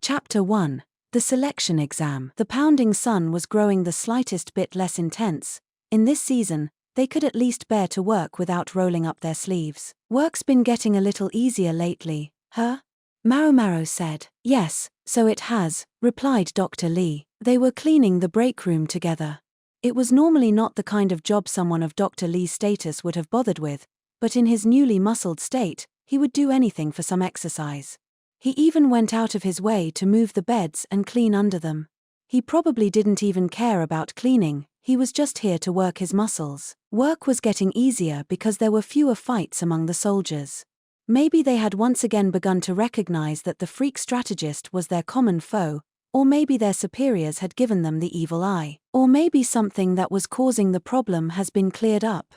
Chapter 1. The Selection Exam. The pounding sun was growing the slightest bit less intense. In this season, they could at least bear to work without rolling up their sleeves. Work's been getting a little easier lately, huh? Maomao said. Yes, so it has, replied Dr. Lee. They were cleaning the break room together. It was normally not the kind of job someone of Dr. Lee's status would have bothered with, but in his newly muscled state, he would do anything for some exercise. He even went out of his way to move the beds and clean under them. He probably didn't even care about cleaning, he was just here to work his muscles. Work was getting easier because there were fewer fights among the soldiers. Maybe they had once again begun to recognize that the freak strategist was their common foe, or maybe their superiors had given them the evil eye, or maybe something that was causing the problem has been cleared up.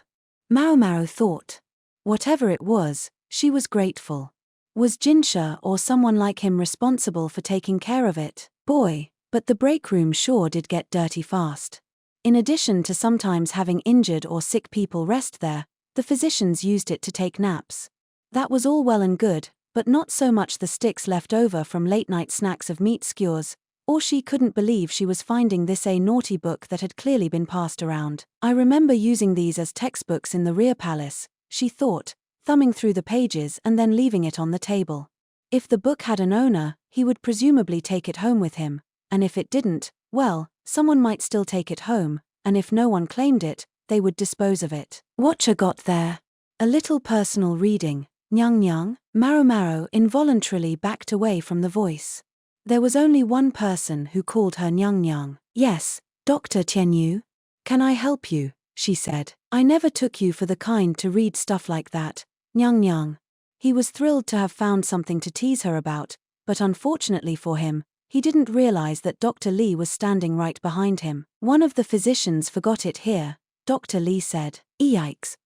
Maomao thought. Whatever it was, she was grateful. Was Jinshi or someone like him responsible for taking care of it? Boy, but the break room sure did get dirty fast. In addition to sometimes having injured or sick people rest there, the physicians used it to take naps. That was all well and good, but not so much the sticks left over from late-night snacks of meat skewers, or she couldn't believe she was finding this a naughty book that had clearly been passed around. I remember using these as textbooks in the rear palace, she thought, thumbing through the pages and then leaving it on the table. If the book had an owner, he would presumably take it home with him, and if it didn't, well, someone might still take it home, and if no one claimed it, they would dispose of it. Watcha got there? A little personal reading. Nyang nyang. Maomao involuntarily backed away from the voice. There was only one person who called her Nyang nyang. Yes, Dr. Tianyu. Can I help you? She said. I never took you for the kind to read stuff like that, Nyang nyang. He was thrilled to have found something to tease her about, but unfortunately for him, he didn't realize that Dr. Lee was standing right behind him. One of the physicians forgot it here, Dr. Lee said. Yikes,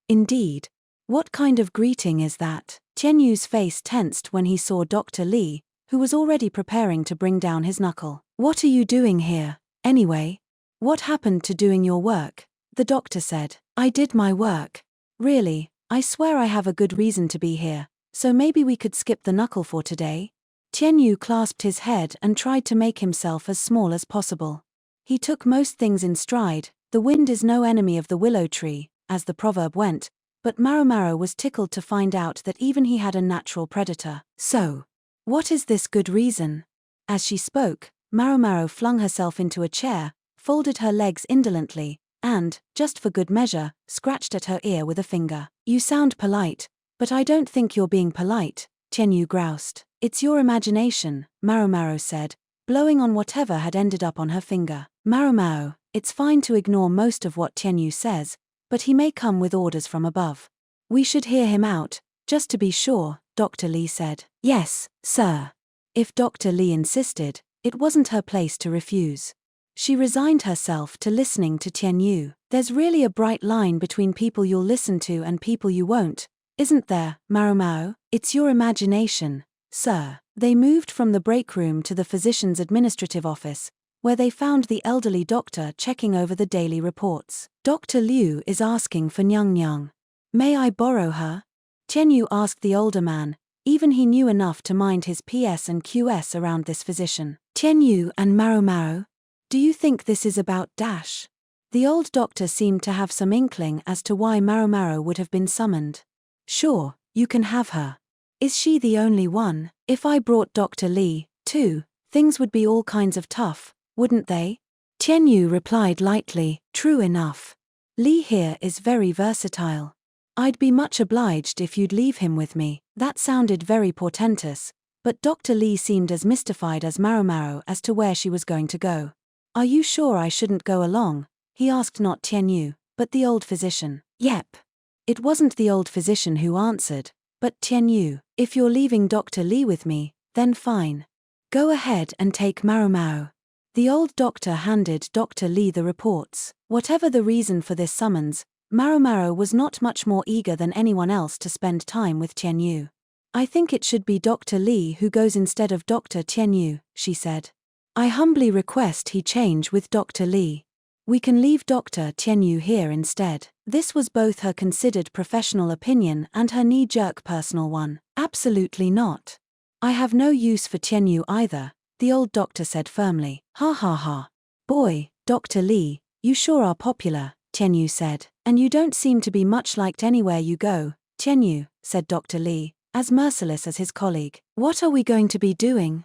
indeed. What kind of greeting is that? Tianyu's face tensed when he saw Dr. Lee, who was already preparing to bring down his knuckle. What are you doing here, anyway? What happened to doing your work? The doctor said. I did my work. Really, I swear I have a good reason to be here, so maybe we could skip the knuckle for today? Tianyu clasped his head and tried to make himself as small as possible. He took most things in stride. The wind is no enemy of the willow tree, as the proverb went, but Maomao was tickled to find out that even he had a natural predator. So, what is this good reason? As she spoke, Maomao flung herself into a chair, folded her legs indolently, and, just for good measure, scratched at her ear with a finger. You sound polite, but I don't think you're being polite, Tianyu groused. It's your imagination, Maomao said, blowing on whatever had ended up on her finger. Maomao, it's fine to ignore most of what Tianyu says, but he may come with orders from above. We should hear him out, just to be sure, Dr. Lee said. Yes, sir. If Dr. Lee insisted, it wasn't her place to refuse. She resigned herself to listening to Tianyu. There's really a bright line between people you'll listen to and people you won't, isn't there, Maomao? It's your imagination, sir. They moved from the break room to the physician's administrative office, where they found the elderly doctor checking over the daily reports. Dr. Liu is asking for Nyang nyang. May I borrow her? Tianyu asked the older man, even he knew enough to mind his PS and QS around this physician. Tianyu and Maomao. Do you think this is about Dash? The old doctor seemed to have some inkling as to why Maomao would have been summoned. Sure, you can have her. Is she the only one? If I brought Dr. Lee, too, things would be all kinds of tough, wouldn't they? Tianyu replied lightly, true enough. Lee here is very versatile. I'd be much obliged if you'd leave him with me. That sounded very portentous, but Dr. Lee seemed as mystified as Maomao as to where she was going to go. Are you sure I shouldn't go along? He asked not Tianyu, but the old physician. Yep. It wasn't the old physician who answered, but Tianyu. If you're leaving Dr. Lee with me, then fine. Go ahead and take Maomao. The old doctor handed Dr. Lee the reports. Whatever the reason for this summons, Maomao was not much more eager than anyone else to spend time with Tianyu. I think it should be Dr. Lee who goes instead of Dr. Tianyu, she said. I humbly request he change with Dr. Lee. We can leave Dr. Tianyu here instead. This was both her considered professional opinion and her knee-jerk personal one. Absolutely not. I have no use for Tianyu either, the old doctor said firmly. Ha ha ha. Boy, Dr. Li, you sure are popular, Tianyu said. And you don't seem to be much liked anywhere you go, Tianyu, said Dr. Li, as merciless as his colleague. What are we going to be doing?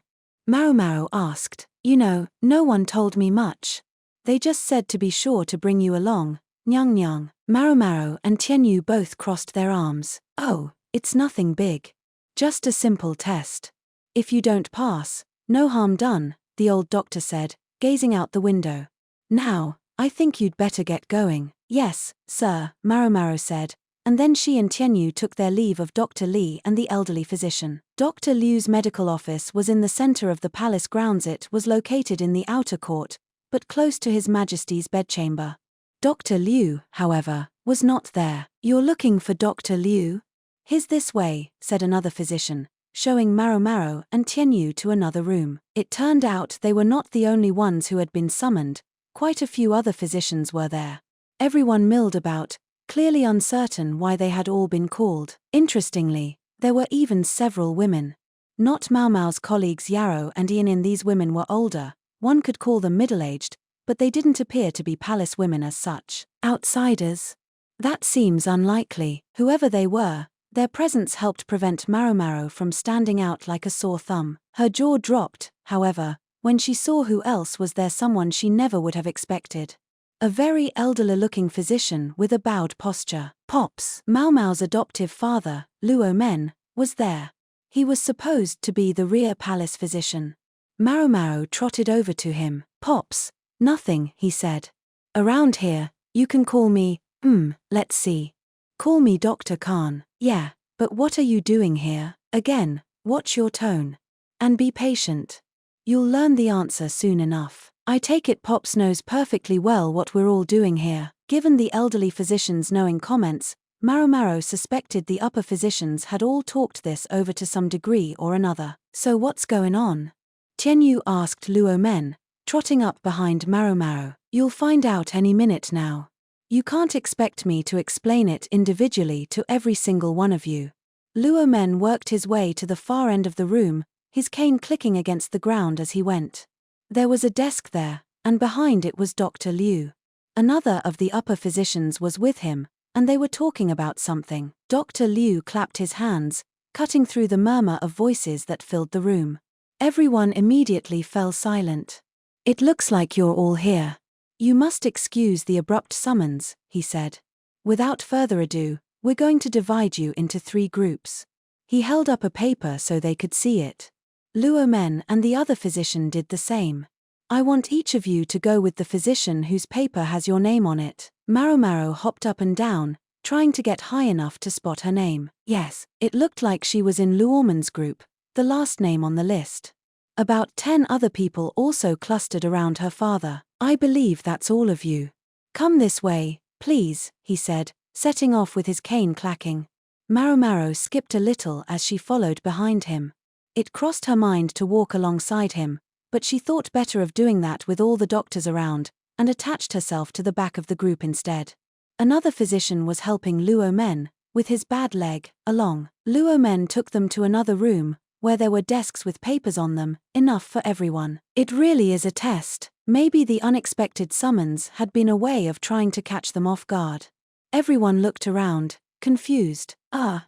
Maomao asked. You know, no one told me much. They just said to be sure to bring you along, nyang nyang. Maomao and Tianyu both crossed their arms. Oh, it's nothing big. Just a simple test. If you don't pass, no harm done, the old doctor said, gazing out the window. Now, I think you'd better get going. Yes, sir, Maomao said, and then she and Tianyu took their leave of Dr. Li and the elderly physician. Dr. Liu's medical office was in the center of the palace grounds. It was located in the outer court, but close to His Majesty's bedchamber. Dr. Liu, however, was not there. You're looking for Dr. Liu? He's this way, said another physician, showing Maomao and Tianyu to another room. It turned out they were not the only ones who had been summoned. Quite a few other physicians were there. Everyone milled about, clearly uncertain why they had all been called. Interestingly, there were even several women. Not Maomao's colleagues Yarrow and Ian. These women were older, one could call them middle-aged, but they didn't appear to be palace women as such. Outsiders? That seems unlikely. Whoever they were, their presence helped prevent Maomao from standing out like a sore thumb. Her jaw dropped, however, when she saw who else was there, someone she never would have expected. A very elderly-looking physician with a bowed posture. Pops, Maomao's adoptive father, Luo Men, was there. He was supposed to be the rear palace physician. Maomao trotted over to him. Pops, nothing, he said. Around here, you can call me, let's see. Call me Dr. Khan. Yeah, but what are you doing here? Again, watch your tone. And be patient. You'll learn the answer soon enough. I take it Pops knows perfectly well what we're all doing here. Given the elderly physician's knowing comments, Maomao suspected the upper physicians had all talked this over to some degree or another. So what's going on? Tianyu asked Luo Men, trotting up behind Maomao. You'll find out any minute now. You can't expect me to explain it individually to every single one of you. Luo Men worked his way to the far end of the room, his cane clicking against the ground as he went. There was a desk there, and behind it was Dr. Liu. Another of the upper physicians was with him, and they were talking about something. Dr. Liu clapped his hands, cutting through the murmur of voices that filled the room. Everyone immediately fell silent. It looks like you're all here. You must excuse the abrupt summons, he said. Without further ado, we're going to divide you into 3 groups. He held up a paper so they could see it. Luo Men and the other physician did the same. I want each of you to go with the physician whose paper has your name on it. Maomao hopped up and down, trying to get high enough to spot her name. Yes, it looked like she was in Luomen's group, the last name on the list. About 10 other people also clustered around her father. I believe that's all of you. Come this way, please, he said, setting off with his cane clacking. Maomao skipped a little as she followed behind him. It crossed her mind to walk alongside him, but she thought better of doing that with all the doctors around, and attached herself to the back of the group instead. Another physician was helping Luo Men, with his bad leg, along. Luo Men took them to another room, where there were desks with papers on them, enough for everyone. It really is a test. Maybe the unexpected summons had been a way of trying to catch them off guard. Everyone looked around, confused.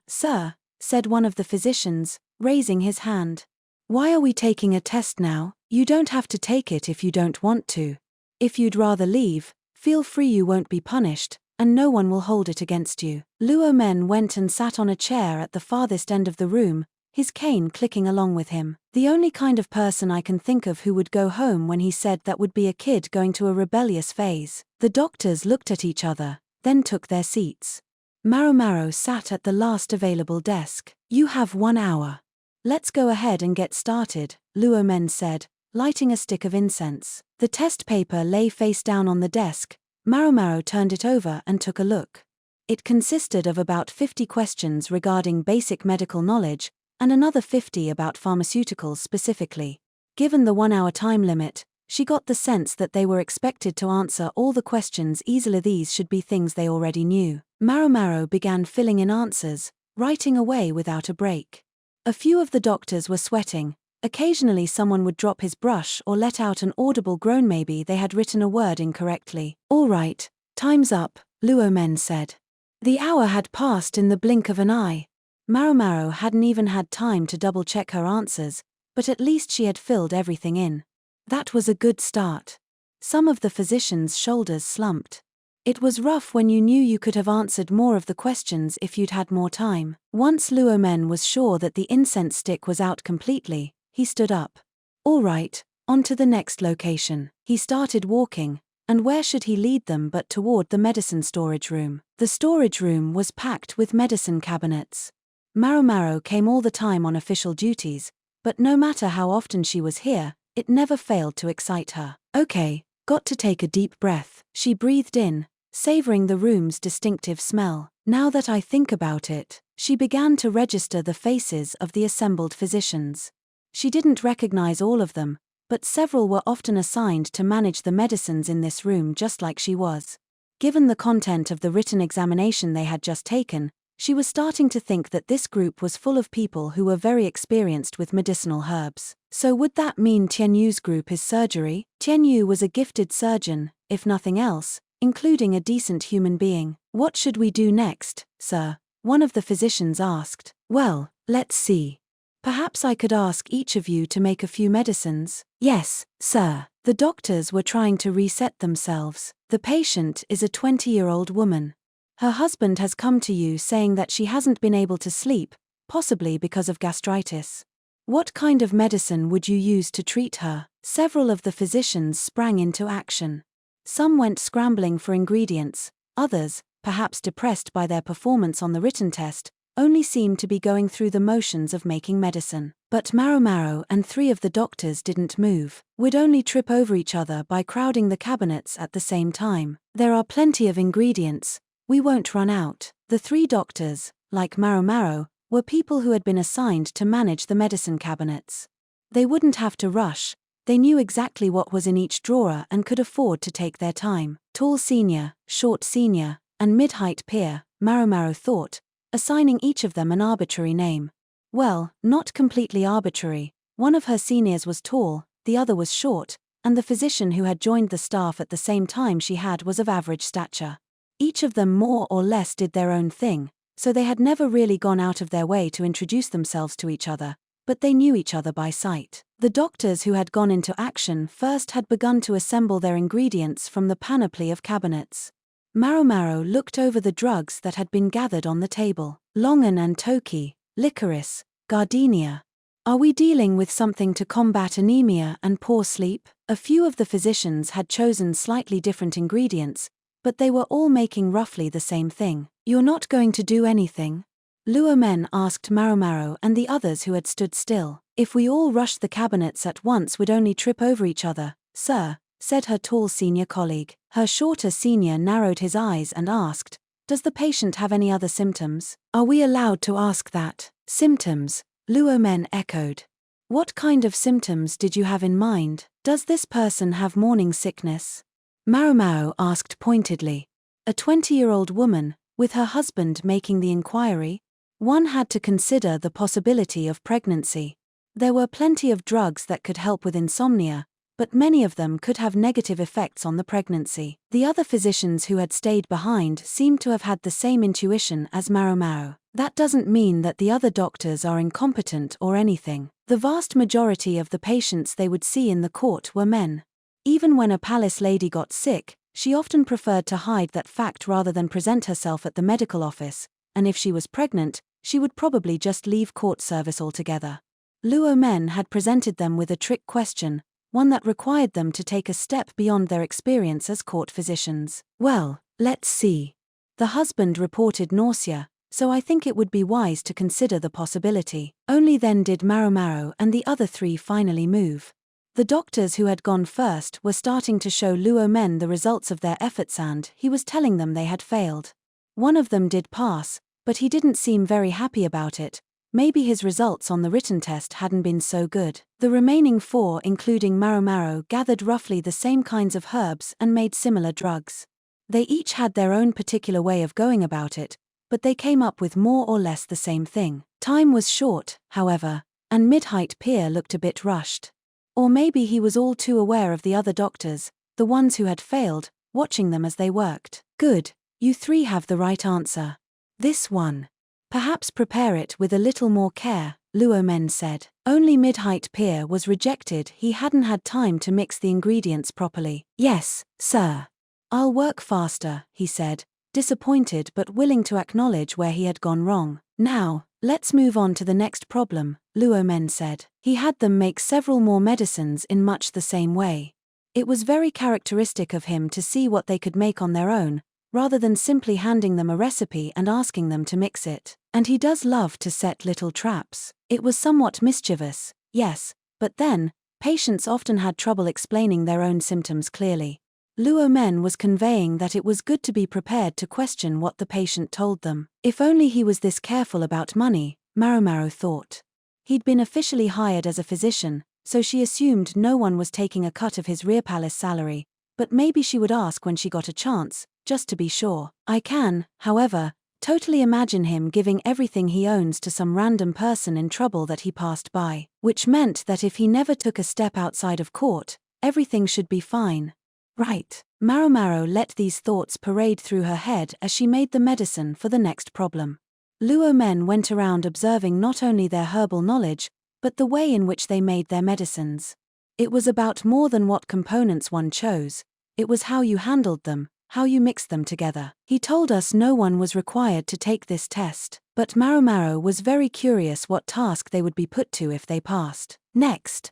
Sir, said one of the physicians, raising his hand. Why are we taking a test now? You don't have to take it if you don't want to. If you'd rather leave, feel free, you won't be punished, and no one will hold it against you. Luo Men went and sat on a chair at the farthest end of the room, his cane clicking along with him. The only kind of person I can think of who would go home when he said that would be a kid going to a rebellious phase. The doctors looked at each other, then took their seats. Maomao sat at the last available desk. You have 1 hour. Let's go ahead and get started, Luo Men said, lighting a stick of incense. The test paper lay face down on the desk. Maomao turned it over and took a look. It consisted of about 50 questions regarding basic medical knowledge, and another 50 about pharmaceuticals specifically. Given the 1 hour time limit, she got the sense that they were expected to answer all the questions easily. These should be things they already knew. Maomao began filling in answers, writing away without a break. A few of the doctors were sweating. Occasionally someone would drop his brush or let out an audible groan, maybe they had written a word incorrectly. "All right, time's up," Luomen said. The hour had passed in the blink of an eye. Maomao hadn't even had time to double-check her answers, but at least she had filled everything in. That was a good start. Some of the physicians' shoulders slumped. It was rough when you knew you could have answered more of the questions if you'd had more time. Once Luomen was sure that the incense stick was out completely, he stood up. All right, on to the next location. He started walking, and where should he lead them but toward the medicine storage room. The storage room was packed with medicine cabinets. Maomao came all the time on official duties, but no matter how often she was here, it never failed to excite her. Okay, got to take a deep breath. She breathed in, savoring the room's distinctive smell. Now that I think about it, she began to register the faces of the assembled physicians. She didn't recognize all of them, but several were often assigned to manage the medicines in this room just like she was. Given the content of the written examination they had just taken, she was starting to think that this group was full of people who were very experienced with medicinal herbs. So would that mean Tianyu's group is surgery? Tianyu was a gifted surgeon, if nothing else, including a decent human being. What should we do next, sir? One of the physicians asked. Well, let's see. Perhaps I could ask each of you to make a few medicines. Yes, sir. The doctors were trying to reset themselves. The patient is a 20-year-old woman. Her husband has come to you saying that she hasn't been able to sleep, possibly because of gastritis. What kind of medicine would you use to treat her? Several of the physicians sprang into action. Some went scrambling for ingredients, others, perhaps depressed by their performance on the written test, only seemed to be going through the motions of making medicine. But Maomao and 3 of the doctors didn't move. We'd only trip over each other by crowding the cabinets at the same time. There are plenty of ingredients. We won't run out. The 3 doctors, like Maomao, were people who had been assigned to manage the medicine cabinets. They wouldn't have to rush. They knew exactly what was in each drawer and could afford to take their time. Tall senior, short senior, and mid-height peer, Maomao thought, assigning each of them an arbitrary name. Well, not completely arbitrary. One of her seniors was tall, the other was short, and the physician who had joined the staff at the same time she had was of average stature. Each of them more or less did their own thing, so they had never really gone out of their way to introduce themselves to each other, but they knew each other by sight. The doctors who had gone into action first had begun to assemble their ingredients from the panoply of cabinets. Maomao looked over the drugs that had been gathered on the table. Longan and Toki, licorice, gardenia. Are we dealing with something to combat anemia and poor sleep? A few of the physicians had chosen slightly different ingredients, but they were all making roughly the same thing. You're not going to do anything? Luomen asked Maomao and the others who had stood still. If we all rushed the cabinets at once, we'd only trip over each other, sir, said her tall senior colleague. Her shorter senior narrowed his eyes and asked, does the patient have any other symptoms? Are we allowed to ask that? Symptoms, Luomen echoed. What kind of symptoms did you have in mind? Does this person have morning sickness? Maomao asked pointedly. A 20-year-old woman, with her husband making the inquiry? One had to consider the possibility of pregnancy. There were plenty of drugs that could help with insomnia, but many of them could have negative effects on the pregnancy. The other physicians who had stayed behind seemed to have had the same intuition as Maomao. That doesn't mean that the other doctors are incompetent or anything. The vast majority of the patients they would see in the court were men. Even when a palace lady got sick, she often preferred to hide that fact rather than present herself at the medical office, and if she was pregnant, she would probably just leave court service altogether. Luomen had presented them with a trick question, one that required them to take a step beyond their experience as court physicians. Well, let's see. The husband reported nausea, so I think it would be wise to consider the possibility. Only then did Maomao and the other 3 finally move. The doctors who had gone first were starting to show Luomen the results of their efforts and he was telling them they had failed. One of them did pass, but he didn't seem very happy about it. Maybe his results on the written test hadn't been so good. The remaining 4, including Maomao, gathered roughly the same kinds of herbs and made similar drugs. They each had their own particular way of going about it, but they came up with more or less the same thing. Time was short, however, and mid-height peer looked a bit rushed. Or maybe he was all too aware of the other doctors, the ones who had failed, watching them as they worked. Good, you three have the right answer. This one. Perhaps prepare it with a little more care, Luo Men said. Only mid-height peer was rejected. He hadn't had time to mix the ingredients properly. Yes, sir. I'll work faster, he said, disappointed but willing to acknowledge where he had gone wrong. Now, let's move on to the next problem, Luo Men said. He had them make several more medicines in much the same way. It was very characteristic of him to see what they could make on their own, rather than simply handing them a recipe and asking them to mix it. And he does love to set little traps. It was somewhat mischievous, yes, but then, patients often had trouble explaining their own symptoms clearly. Luo Men was conveying that it was good to be prepared to question what the patient told them. If only he was this careful about money, Maomao thought. He'd been officially hired as a physician, so she assumed no one was taking a cut of his rear palace salary, but maybe she would ask when she got a chance, just to be sure. I can, however, totally imagine him giving everything he owns to some random person in trouble that he passed by, which meant that if he never took a step outside of court, everything should be fine. Right. Maomao let these thoughts parade through her head as she made the medicine for the next problem. Luo Men went around observing not only their herbal knowledge, but the way in which they made their medicines. It was about more than what components one chose, it was how you handled them, how you mixed them together. He told us no one was required to take this test, but Maomao was very curious what task they would be put to if they passed. Next,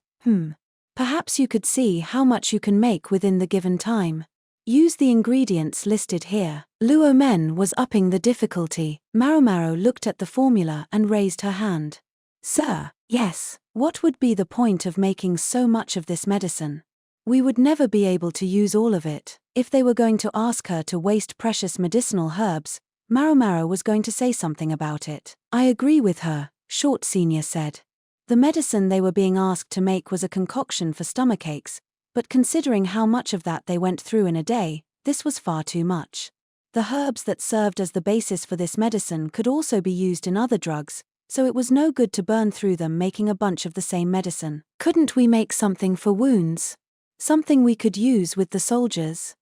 perhaps you could see how much you can make within the given time. Use the ingredients listed here. Luo Men was upping the difficulty. Maomao looked at the formula and raised her hand. Sir, yes. What would be the point of making so much of this medicine? We would never be able to use all of it. If they were going to ask her to waste precious medicinal herbs, Maomao was going to say something about it. I agree with her, Short Senior said. The medicine they were being asked to make was a concoction for stomachaches, but considering how much of that they went through in a day, this was far too much. The herbs that served as the basis for this medicine could also be used in other drugs, so it was no good to burn through them making a bunch of the same medicine. Couldn't we make something for wounds? Something we could use with the soldiers?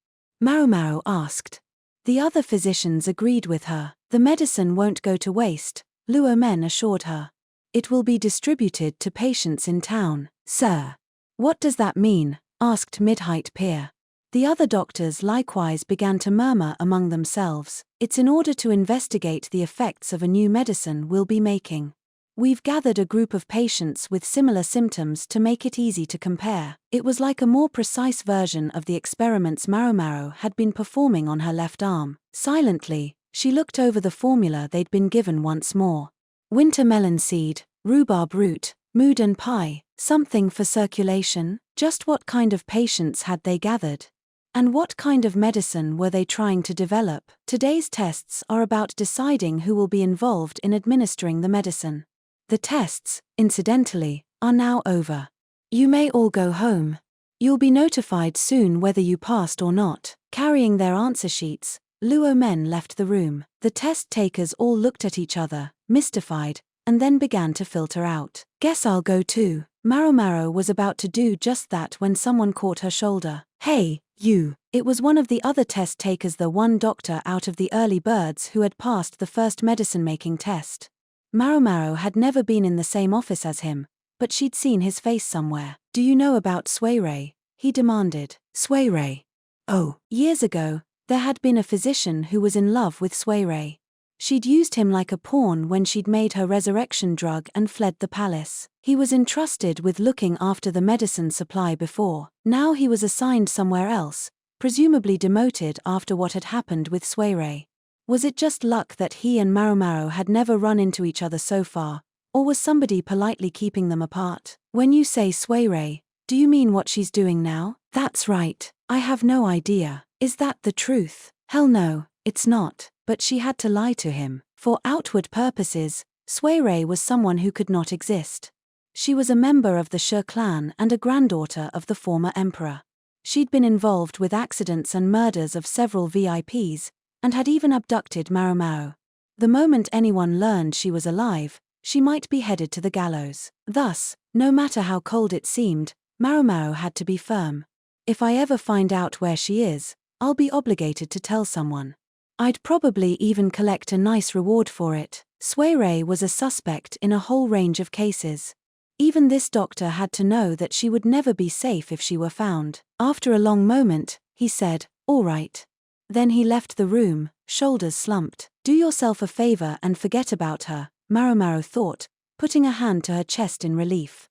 Maomao asked. The other physicians agreed with her. The medicine won't go to waste, Luo Men assured her. It will be distributed to patients in town. Sir. What does that mean? Asked mid-height peer. The other doctors likewise began to murmur among themselves. It's in order to investigate the effects of a new medicine we'll be making. We've gathered a group of patients with similar symptoms to make it easy to compare. It was like a more precise version of the experiments Maomao had been performing on her left arm. Silently, she looked over the formula they'd been given once more. Winter melon seed, rhubarb root, mood and pie, something for circulation. Just what kind of patients had they gathered? And what kind of medicine were they trying to develop? Today's tests are about deciding who will be involved in administering the medicine. The tests, incidentally, are now over. You may all go home. You'll be notified soon whether you passed or not. Carrying their answer sheets, Luo Men left the room. The test takers all looked at each other, mystified, and then began to filter out. Guess I'll go too. Maomao was about to do just that when someone caught her shoulder. Hey, you. It was one of the other test takers, the one doctor out of the early birds who had passed the first medicine-making test. Maomao had never been in the same office as him, but she'd seen his face somewhere. Do you know about Suirei? He demanded. Suirei? Oh, years ago, there had been a physician who was in love with Suirei. She'd used him like a pawn when she'd made her resurrection drug and fled the palace. He was entrusted with looking after the medicine supply before. Now he was assigned somewhere else, presumably demoted after what had happened with Suirei. Was it just luck that he and Maomao had never run into each other so far, or was somebody politely keeping them apart? When you say Suirei, do you mean what she's doing now? That's right. I have no idea. Is that the truth? Hell no, it's not. But she had to lie to him. For outward purposes, Suirei was someone who could not exist. She was a member of the Shi clan and a granddaughter of the former emperor. She'd been involved with accidents and murders of several VIPs, and had even abducted Maomao. The moment anyone learned she was alive, she might be headed to the gallows. Thus, no matter how cold it seemed, Maomao had to be firm. If I ever find out where she is, I'll be obligated to tell someone. I'd probably even collect a nice reward for it. Suirei was a suspect in a whole range of cases. Even this doctor had to know that she would never be safe if she were found. After a long moment, he said, "All right." Then he left the room, shoulders slumped. "Do yourself a favor and forget about her," Maomao thought, putting a hand to her chest in relief.